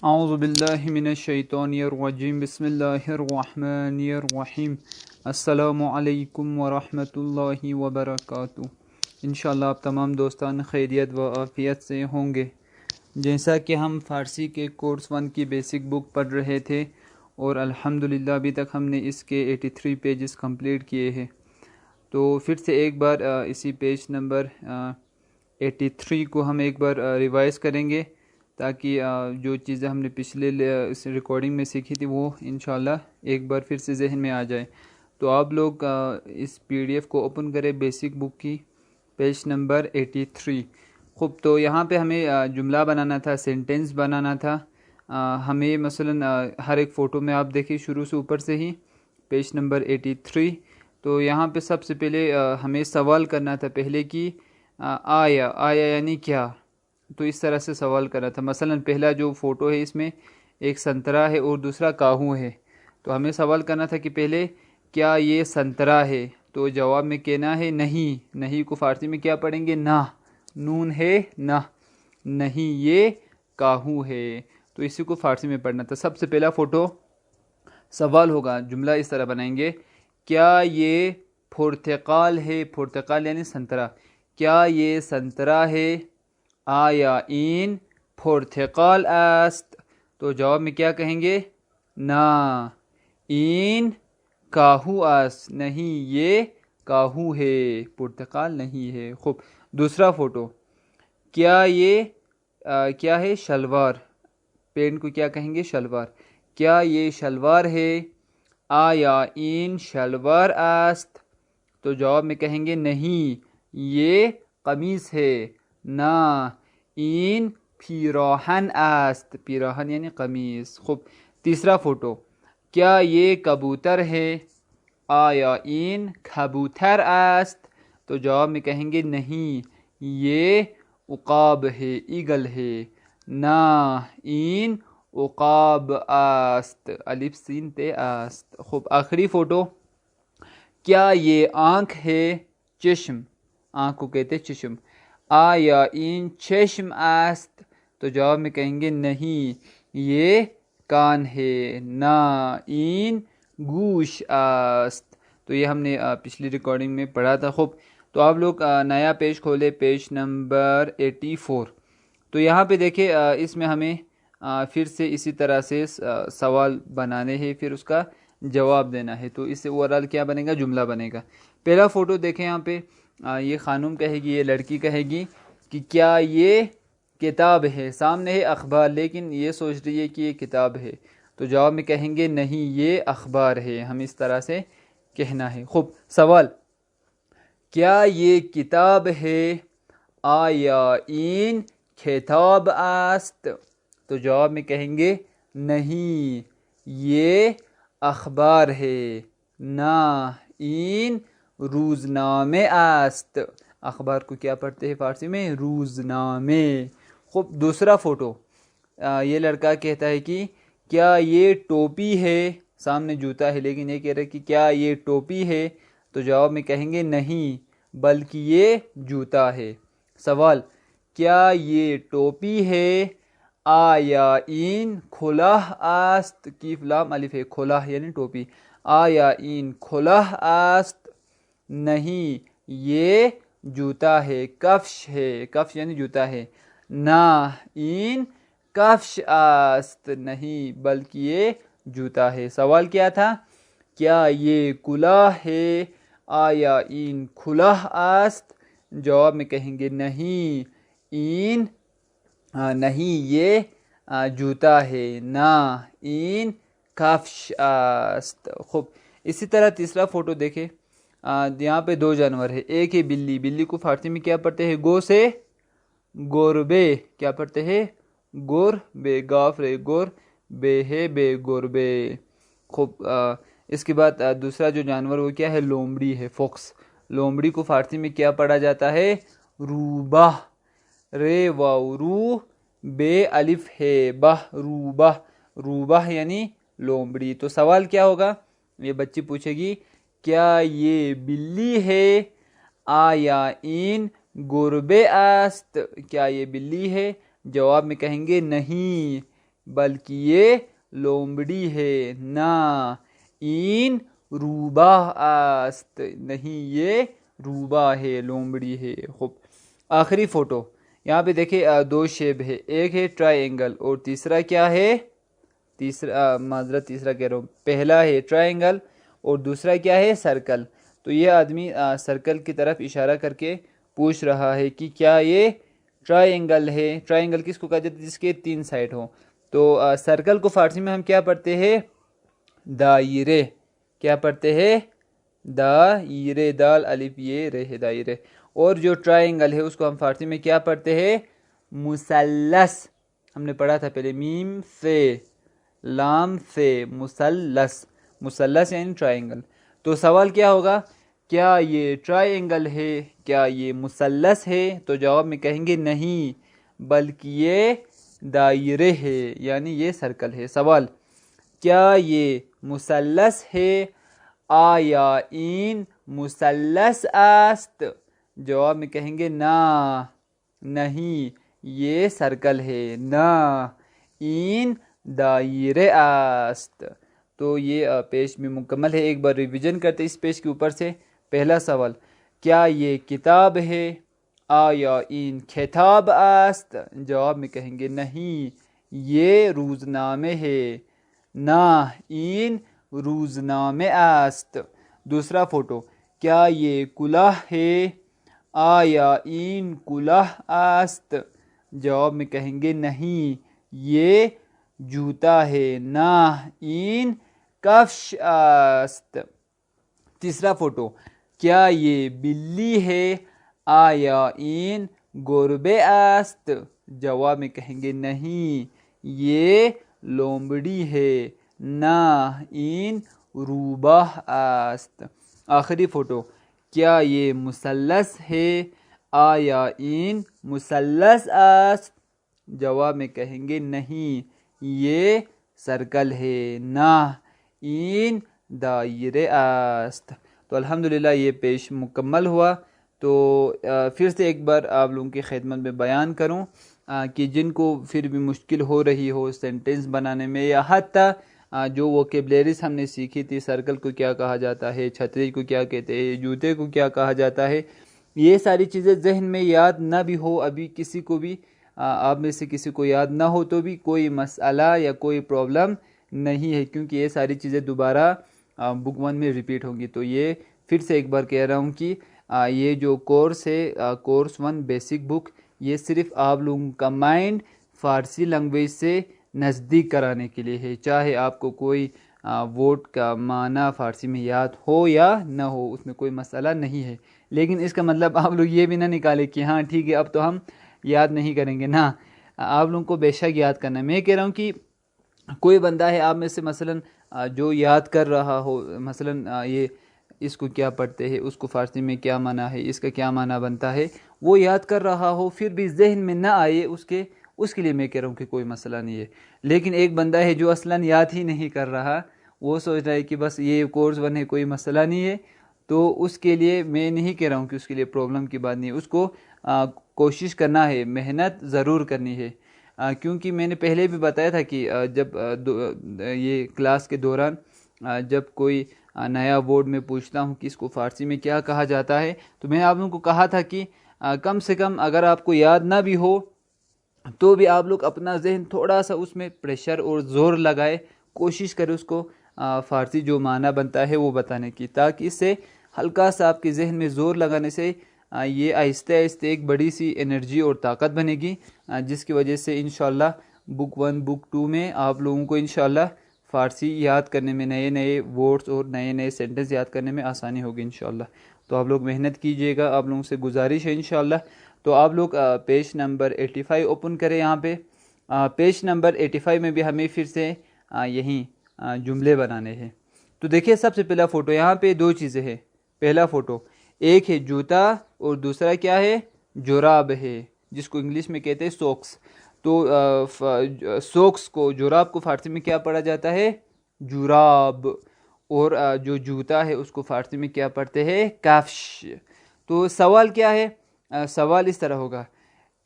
اعوذ باللہ من الشیطان الرجیم بسم اللہ الرحمن الرحیم السلام علیکم ورحمۃ اللہ وبرکاتہ۔ انشاءاللہ آپ تمام دوستان خیریت و عافیت سے ہوں گے۔ جیسا کہ ہم فارسی کے کورس 1 کی بیسک بک پڑھ رہے تھے اور الحمدللہ ابھی تک ہم نے اس کے 83 پیجز کمپلیٹ کیے ہیں، تو پھر سے ایک بار اسی پیج نمبر 83 کو ہم ایک بار ریوائز کریں گے، تاکہ جو چیزیں ہم نے پچھلے اس ریکارڈنگ میں سیکھی تھی وہ انشاءاللہ ایک بار پھر سے ذہن میں آ جائے۔ تو آپ لوگ اس PDF کو اوپن کریں، بیسک بک کی پیج نمبر 83۔ خوب، تو یہاں پہ ہمیں جملہ بنانا تھا، سینٹنس بنانا تھا۔ ہمیں مثلا ہر ایک فوٹو میں آپ دیکھیں شروع سے اوپر سے ہی پیج نمبر 83۔ تو یہاں پہ سب سے پہلے ہمیں سوال کرنا تھا پہلے کی آیا یعنی کیا، تو اس طرح سے سوال کرنا تھا۔ مثلا پہلا جو فوٹو ہے اس میں ایک سنترا ہے اور دوسرا کاہو ہے، تو ہمیں سوال کرنا تھا کہ پہلے کیا یہ سنترا ہے، تو جواب میں کہنا ہے نہیں۔ نہیں کو فارسی میں کیا پڑھیں گے؟ نہ، نون ہے نہ، نہیں یہ کاہو ہے، تو اسی کو فارسی میں پڑھنا تھا۔ سب سے پہلا فوٹو سوال ہوگا، جملہ اس طرح بنائیں گے، کیا یہ پرتقال ہے؟ پرتقال یعنی سنترا، کیا یہ سنترا ہے؟ آیا این پرتقال است؟ تو جواب میں کیا کہیں گے؟ نا، این کاہو است، نہیں یہ کاہو ہے، پرتقال نہیں ہے۔ خوب، دوسرا فوٹو، کیا یہ کیا ہے؟ شلوار، پینٹ کو کیا کہیں گے؟ شلوار، کیا یہ شلوار ہے؟ آیا این شلوار است؟ تو جواب میں کہیں گے نہیں، یہ قمیص ہے۔ نا، این پیراہن است، پیراہن یعنی قمیص۔ خوب، تیسرا فوٹو، کیا یہ کبوتر ہے؟ آیا این کبوتر است؟ تو جواب میں کہیں گے نہیں، یہ عقاب ہے، ایگل ہے۔ نا، این عقاب است، الف سین تے است۔ خوب، آخری فوٹو، کیا یہ آنکھ ہے؟ چشم، آنکھ کو کہتے چشم۔ آیا این چشم است؟ تو جواب میں کہیں گے نہیں، یہ کان ہے۔ نا، این گوش است۔ تو یہ ہم نے پچھلی ریکارڈنگ میں پڑھا تھا۔ خوب، تو آپ لوگ نیا پیج کھولے، پیج نمبر 84۔ تو یہاں پہ دیکھیں اس میں ہمیں پھر سے اسی طرح سے سوال بنانے ہیں، پھر اس کا جواب دینا ہے۔ تو اس سے اوورال کیا بنے گا؟ جملہ بنے گا۔ پہلا فوٹو دیکھیں، یہاں پہ یہ خانم کہے گی، یہ لڑکی کہے گی کہ کیا یہ کتاب ہے؟ سامنے ہے اخبار، لیکن یہ سوچ رہی ہے کہ یہ کتاب ہے، تو جواب میں کہیں گے نہیں، یہ اخبار ہے۔ ہم اس طرح سے کہنا ہے۔ خوب، سوال، کیا یہ کتاب ہے؟ آیا این کتاب است؟ تو جواب میں کہیں گے نہیں، یہ اخبار ہے۔ نا، این روزنامه است۔ اخبار کو کیا پڑھتے ہیں فارسی میں؟ روزنامے۔ خوب، دوسرا فوٹو، یہ لڑکا کہتا ہے کہ کیا یہ ٹوپی ہے؟ سامنے جوتا ہے، لیکن یہ کہہ رہا ہے کہ کیا یہ ٹوپی ہے؟ تو جواب میں کہیں گے نہیں، بلکہ یہ جوتا ہے۔ سوال، کیا یہ ٹوپی ہے؟ آیا این کلاه است؟ کیف لام الف ہے، کلاه یعنی ٹوپی۔ آیا این کلاه است؟ نہیں، یہ جوتا ہے، کفش ہے، کفش یعنی جوتا ہے۔ نا، این کفش است، نہیں بلکہ یہ جوتا ہے۔ سوال کیا تھا؟ کیا یہ کلاه ہے؟ آیا این کلاه است؟ جواب میں کہیں گے نہیں، این نہیں یہ جوتا ہے۔ نا، این کفش است۔ خوب، اسی طرح تیسرا فوٹو دیکھیں، یہاں پہ دو جانور ہے، ایک ہے بلی، بلی کو فارسی میں کیا پڑھتے ہیں؟ گو سے گوربے، کیا پڑھتے ہیں؟ گوربے، گاف رے گور بے ہے، بے گوربے۔ خوب، اس کے بعد دوسرا جو جانور وہ کیا ہے؟ لومڑی ہے، فوکس۔ لومڑی کو فارسی میں کیا پڑھا جاتا ہے؟ روبہ، رے واو رو بے الف ہے، بہ، روبہ، روبہ یعنی لومڑی۔ تو سوال کیا ہوگا؟ یہ بچی پوچھے گی کیا یہ بلی ہے؟ آیا این گربه است؟ کیا یہ بلی ہے؟ جواب میں کہیں گے نہیں، بلکہ یہ لومڑی ہے، نا این روبah است، نہیں یہ روبah ہے، لومڑی ہے۔ خوب، آخری فوٹو یہاں پہ دیکھیں، دو شیپ ہے، ایک ہے ٹرائی اینگل اور تیسرا کیا ہے، تیسرا کہہ رہا ہوں، پہلا ہے ٹرائی اینگل اور دوسرا کیا ہے، سرکل۔ تو یہ آدمی سرکل کی طرف اشارہ کر کے پوچھ رہا ہے کہ کیا یہ ٹرائی اینگل ہے۔ ٹرائی اینگل کس کو کہا جاتا ہے؟ جس کے 3 سائڈ ہوں۔ تو سرکل کو فارسی میں ہم کیا پڑھتے ہیں؟ دائرے۔ کیا پڑھتے ہیں؟ دائرے، دال الف یہ رہ، دائرے۔ اور جو ٹرائی اینگل ہے اس کو ہم فارسی میں کیا پڑھتے ہیں؟ مثلث۔ ہم نے پڑھا تھا پہلے، میم سے لام سے، مثلث، مثلث یعنی ٹرائی اینگل۔ تو سوال کیا ہوگا؟ کیا یہ ٹرائی اینگل ہے؟ کیا یہ مثلث ہے؟ تو جواب میں کہیں گے نہیں، بلکہ یہ دائرے ہے، یعنی یہ سرکل ہے۔ سوال، کیا یہ مثلث ہے؟ آیا این مثلث است؟ جواب میں کہیں گے نا، نہیں یہ سرکل ہے، نا این دائرے است۔ تو یہ پیج بھی مکمل ہے، ایک بار ریویژن کرتے اس پیج کے اوپر سے۔ پہلا سوال، کیا یہ کتاب ہے؟ آیا این کتاب است؟ جواب میں کہیں گے نہیں یہ روزنامے ہے، نا این روزنامے است۔ دوسرا فوٹو، کیا یہ کلاه ہے؟ آیا این کلاه است؟ جواب میں کہیں گے نہیں یہ جوتا ہے، نا این کفش است۔ تیسرا فوٹو، کیا یہ بلی ہے؟ آیا این گربه است؟ جواب میں کہیں گے نہیں یہ لومڑی ہے، نا این روبah است۔ آخری فوٹو، کیا یہ مثلث ہے؟ آیا این مثلث است؟ جواب میں کہیں گے نہیں یہ سرکل ہے، نا این دائرے است۔ تو الحمدللہ یہ پیش مکمل ہوا۔ تو پھر سے ایک بار آپ لوگوں کی خدمت میں بیان کروں کہ جن کو پھر بھی مشکل ہو رہی ہو سینٹنس بنانے میں، یا حتیٰ جو ووکیبلریز ہم نے سیکھی تھی، سرکل کو کیا کہا جاتا ہے، چھتری کو کیا کہتے ہیں، جوتے کو کیا کہا جاتا ہے، یہ ساری چیزیں ذہن میں یاد نہ بھی ہو، ابھی کسی کو بھی آپ میں سے کسی کو یاد نہ ہو تو بھی کوئی مسئلہ یا کوئی پرابلم نہیں ہے، کیونکہ یہ ساری چیزیں دوبارہ بک 1 میں ریپیٹ ہوں گی۔ تو یہ پھر سے ایک بار کہہ رہا ہوں کہ یہ جو کورس ہے، کورس 1 بیسک بک، یہ صرف آپ لوگوں کا مائنڈ فارسی لینگویج سے نزدیک کرانے کے لیے ہے۔ چاہے آپ کو کوئی ورڈ کا معنی فارسی میں یاد ہو یا نہ ہو، اس میں کوئی مسئلہ نہیں ہے، لیکن اس کا مطلب آپ لوگ یہ بھی نہ نکالے کہ ہاں ٹھیک ہے اب تو ہم یاد نہیں کریں گے، نہ، آپ لوگوں کو بے شک یاد کرنا ہے۔ میں کہہ رہا ہوں کہ کوئی بندہ ہے آپ میں سے مثلا جو یاد کر رہا ہو، مثلا یہ اس کو کیا پڑھتے ہیں، اس کو فارسی میں کیا معنی ہے، اس کا کیا معنی بنتا ہے، وہ یاد کر رہا ہو پھر بھی ذہن میں نہ آئے اس کے لیے میں کہہ رہا ہوں کہ کوئی مسئلہ نہیں ہے۔ لیکن ایک بندہ ہے جو اصلاً یاد ہی نہیں کر رہا، وہ سوچ رہا ہے کہ بس یہ کورس 1 ہے، کوئی مسئلہ نہیں ہے، تو اس کے لیے میں نہیں کہہ رہا ہوں کہ اس کے لیے پرابلم کی بات نہیں ہے، اس کو کوشش کرنا ہے، محنت ضرور کرنی ہے، کیونکہ میں نے پہلے بھی بتایا تھا کہ جب یہ کلاس کے دوران جب کوئی نیا ورڈ میں پوچھتا ہوں کہ اس کو فارسی میں کیا کہا جاتا ہے، تو میں آپ لوگوں کو کہا تھا کہ کم سے کم اگر آپ کو یاد نہ بھی ہو تو بھی آپ لوگ اپنا ذہن تھوڑا سا اس میں پریشر اور زور لگائے، کوشش کرے اس کو فارسی جو معنی بنتا ہے وہ بتانے کی، تاکہ اس سے ہلکا سا آپ کے ذہن میں زور لگانے سے یہ آہستہ آہستہ ایک بڑی سی انرجی اور طاقت بنے گی، جس کی وجہ سے انشاءاللہ بک 1 بک 2 میں آپ لوگوں کو انشاءاللہ فارسی یاد کرنے میں، نئے نئے ورڈز اور نئے نئے سینٹنس یاد کرنے میں آسانی ہوگی انشاءاللہ۔ تو آپ لوگ محنت کیجئے گا، آپ لوگوں سے گزارش ہے انشاءاللہ۔ تو آپ لوگ پیج نمبر 85 اوپن کریں، یہاں پہ پیج نمبر 85 میں بھی ہمیں پھر سے یہیں جملے بنانے ہیں۔ تو دیکھیے سب سے پہلا فوٹو، یہاں پہ 2 چیزیں ہیں۔ پہلا فوٹو، ایک ہے جوتا اور دوسرا کیا ہے؟ جراب ہے، جس کو انگلش میں کہتے ہیں سوکس۔ تو سوکس کو، جراب کو فارسی میں کیا پڑھا جاتا ہے؟ جراب۔ اور جو جوتا ہے اس کو فارسی میں کیا پڑھتے ہیں؟ کفش۔ تو سوال کیا ہے؟ سوال اس طرح ہوگا،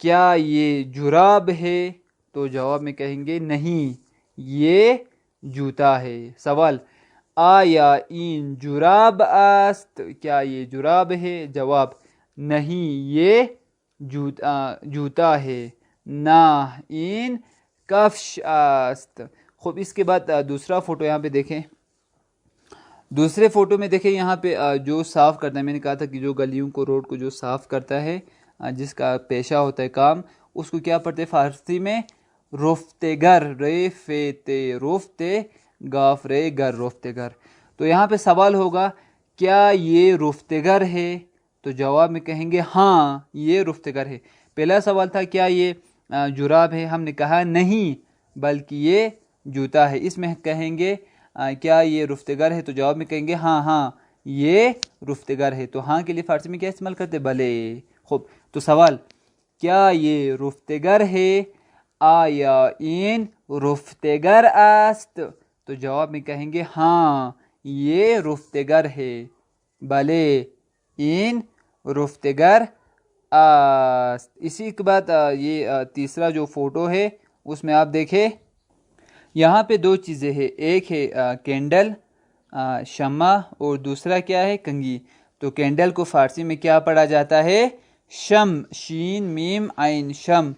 کیا یہ جراب ہے؟ تو جواب میں کہیں گے نہیں یہ جوتا ہے۔ سوال آیا این جراب است، کیا یہ جراب ہے؟ جواب نہیں یہ جوتا ہے۔ نہ این کفش است۔ خوب اس کے بعد دوسرا فوٹو یہاں پہ دیکھیں۔ دوسرے فوٹو میں دیکھیں یہاں پہ جو صاف کرتا ہے، میں نے کہا تھا کہ جو گلیوں کو روڈ کو جو صاف کرتا ہے، جس کا پیشہ ہوتا ہے کام، اس کو کیا پڑھتے فارسی میں؟ رفتگر، رے فیتے رفتے گاف رے گر رفتگر۔ تو یہاں پہ سوال ہوگا کیا یہ رفتگر ہے؟ تو جواب میں کہیں گے ہاں یہ رفتگر ہے۔ پہلا سوال تھا کیا یہ جراب ہے، ہم نے کہا نہیں بلکہ یہ جوتا ہے۔ اس میں کہیں گے کیا یہ رفتگر ہے؟ تو جواب میں کہیں گے ہاں یہ رفتگر ہے۔ تو ہاں کے لیے فارسی میں کیا استعمال کرتے؟ بلے۔ خوب تو سوال کیا یہ رفتگر ہے؟ آیا این رفتگر است؟ تو جواب میں کہیں گے ہاں یہ رفتگر ہے، بلے این رفتگر است۔ اسی کے بعد یہ تیسرا جو فوٹو ہے اس میں آپ دیکھیں یہاں پہ دو چیزیں ہیں، ایک ہے کینڈل شمع اور دوسرا کیا ہے؟ کنگھی۔ تو کینڈل کو فارسی میں کیا پڑھا جاتا ہے؟ شم، شین میم عین شم۔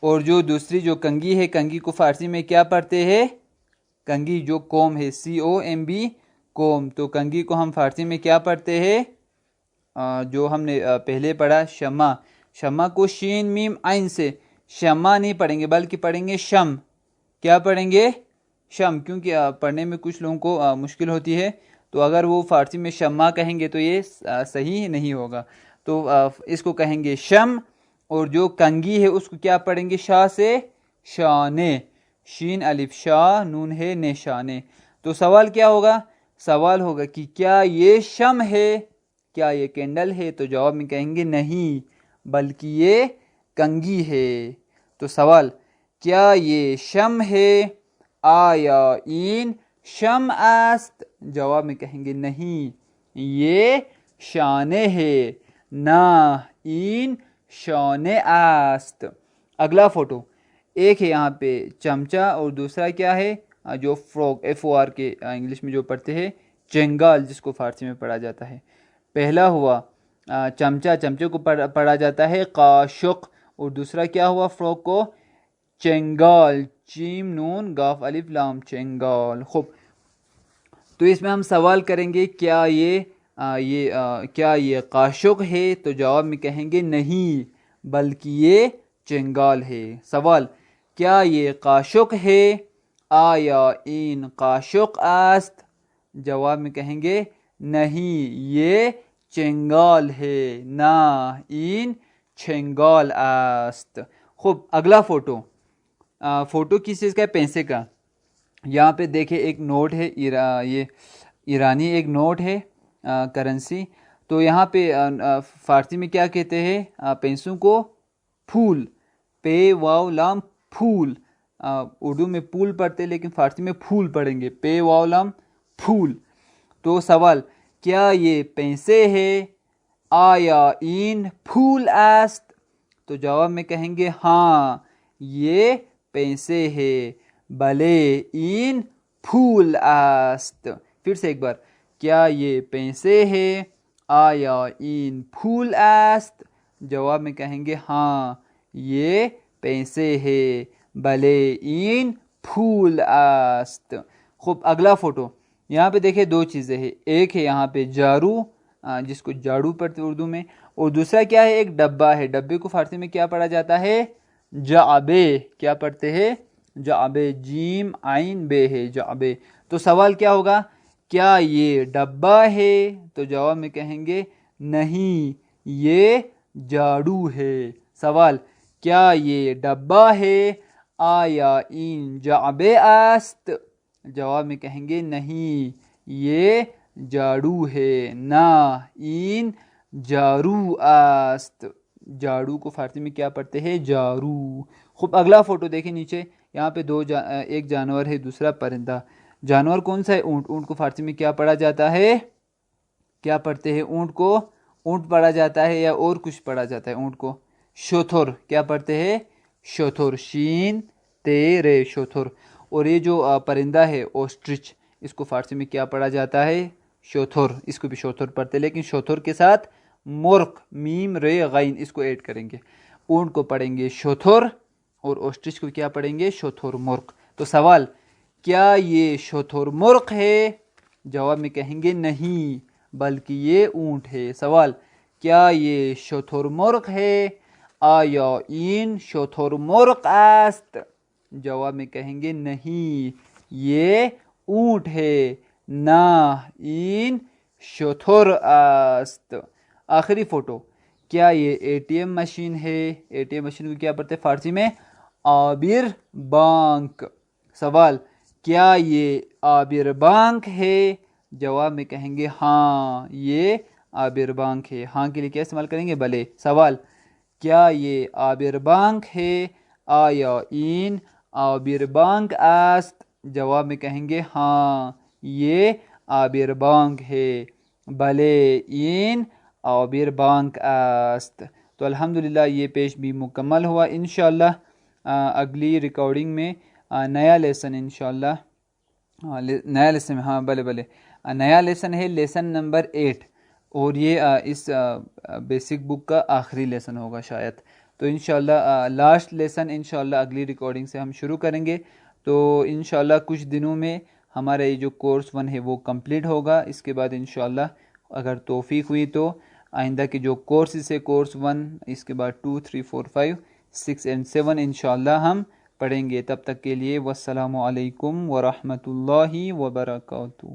اور جو دوسری جو کنگھی ہے، کنگھی کو فارسی میں کیا پڑھتے ہیں؟ کنگھی جو کوم ہے، COMB کوم۔ تو کنگھی کو ہم فارسی میں کیا پڑھتے ہیں؟ جو ہم نے پہلے پڑھا شمع، شمع کو شین میم عین سے شمع نہیں پڑھیں گے بلکہ پڑھیں گے شم۔ کیا پڑھیں گے؟ شم، کیونکہ پڑھنے میں کچھ لوگوں کو مشکل ہوتی ہے، تو اگر وہ فارسی میں شمع کہیں گے تو یہ صحیح نہیں ہوگا، تو اس کو کہیں گے شم۔ اور جو کنگھی ہے اس کو کیا پڑھیں گے؟ شاہ سے شانے، شین الف شاہ نون ہے نشانے۔ تو سوال کیا ہوگا؟ سوال ہوگا کہ کیا یہ شم ہے، کیا یہ کینڈل ہے؟ تو جواب میں کہیں گے نہیں بلکہ یہ کنگھی ہے۔ تو سوال کیا یہ شم ہے؟ آیا این شم است؟ جواب میں کہیں گے نہیں یہ شانے ہے، نہ این شانے است۔ اگلا فوٹو ایک ہے یہاں پہ چمچہ اور دوسرا کیا ہے؟ جو فروگ FOR کے انگلش میں جو پڑھتے ہیں چنگال، جس کو فارسی میں پڑھا جاتا ہے۔ پہلا ہوا چمچہ، چمچے کو پڑھا جاتا ہے قاشق، اور دوسرا کیا ہوا فروگ کو؟ چنگال، چیم نون گاف الف لام چنگال۔ خوب تو اس میں ہم سوال کریں گے کیا یہ قاشق ہے؟ تو جواب میں کہیں گے نہیں بلکہ یہ چنگال ہے۔ سوال کیا یہ قاشق ہے؟ آیا این قاشق است؟ جواب میں کہیں گے نہیں یہ چنگال ہے، نہ این چنگال است۔ خوب اگلا فوٹو، فوٹو کس چیز کا ہے؟ پیسے کا۔ یہاں پہ دیکھیں ایک نوٹ ہے، یہ ایرانی ایک نوٹ ہے کرنسی۔ تو یہاں پہ فارسی میں کیا کہتے ہیں پیسوں کو؟ پھول، پے واو لام پھول۔ اردو میں پھول پڑھتے لیکن فارسی میں پھول پڑھیں گے، پے واو لام پھول۔ تو سوال کیا یہ پیسے ہے؟ آیا این پھول است؟ تو جواب میں کہیں گے ہاں یہ پیسے ہے، بلے این پھول است۔ پھر سے ایک بار، کیا یہ پیسے ہے؟ آیا این پھول است؟ جواب میں کہیں گے ہاں یہ پیسے ہے، بلے این پھول است۔ خوب اگلا فوٹو، یہاں پہ دیکھیں دو چیزیں ہیں، ایک ہے یہاں پہ جارو، جس کو جاڑو پڑھتے اردو میں، اور دوسرا کیا ہے؟ ایک ڈبہ ہے۔ ڈبے کو فارسی میں کیا پڑھا جاتا ہے؟ جعبے۔ کیا پڑھتے ہیں؟ جعبے، جیم عین بے ہے جعبے۔ تو سوال کیا ہوگا؟ کیا یہ ڈبہ ہے؟ تو جواب میں کہیں گے نہیں یہ جاڑو ہے۔ سوال کیا یہ ڈبہ ہے؟ آیا این جعبے است؟ جواب میں کہیں گے نہیں یہ جاڑو ہے، نہ این جارو است۔ جاڑو کو فارسی میں کیا پڑھتے ہیں؟ جارو۔ خوب اگلا فوٹو دیکھیں نیچے، یہاں پہ ایک جانور ہے، دوسرا پرندہ۔ جانور کون سا ہے؟ اونٹ۔ اونٹ کو فارسی میں کیا پڑھا جاتا ہے؟ کیا پڑھتے ہیں اونٹ کو؟ اونٹ پڑھا جاتا ہے یا اور کچھ پڑھا جاتا ہے اونٹ کو؟ شتر۔ کیا پڑھتے ہیں؟ شتر، شین تیرے شوتھر. اور یہ جو پرندہ ہے اوسٹرچ، اس کو فارسی میں کیا پڑھا جاتا ہے؟ شوتھر. اس کو بھی شوتھر پڑھتے، لیکن شوتھر کے ساتھ مرغ میم رے غین اس کو ایڈ کریں گے. اونٹ کو پڑھیں گے شوتھر اور اوسٹرچ کو کیا پڑھیں گے؟ شوتھر مرغ. تو سوال، کیا یہ شوتھر مرغ ہے؟ جواب میں کہیں گے نہیں بلکہ یہ اونٹ ہے. سوال، کیا یہ شوتھر مرغ ہے؟ آیا این شوتھر مرغ است؟ جواب میں کہیں گے نہیں یہ اونٹ ہے. نہ این شوتھر است. آخری فوٹو، کیا یہ اے ٹی ایم مشین ہے؟ اے ٹی ایم مشین کو کیا پڑھتے ہیں فارسی میں؟ آبر بانک. سوال، کیا یہ آبر بانک ہے؟ جواب میں کہیں گے ہاں یہ آبر بانک ہے. ہاں کے لیے کیا استعمال کریں گے؟ بلے. سوال، کیا یہ آبر بانک ہے؟ آیا این آبر بانک است؟ جواب میں کہیں گے ہاں یہ آبر بانک ہے. بلے این آبر بانک است. تو الحمدللہ یہ پیش بھی مکمل ہوا. انشاءاللہ اگلی ریکارڈنگ میں نیا لیسن انشاءاللہ نیا لیسن نیا لیسن ہے لیسن نمبر 8، اور یہ اس بیسک بک کا آخری لیسن ہوگا شاید. تو انشاءاللہ لاسٹ لیسن انشاءاللہ اگلی ریکارڈنگ سے ہم شروع کریں گے. تو انشاءاللہ کچھ دنوں میں ہمارا یہ جو کورس 1 ہے وہ کمپلیٹ ہوگا. اس کے بعد انشاءاللہ اگر توفیق ہوئی تو آئندہ کے جو کورسز ہے کورس 1، اس کے بعد 2 3 4 5 6 and 7 انشاءاللہ ہم پڑھیں گے. تب تک کے لیے والسلام علیکم ورحمۃ اللہ وبرکاتہ.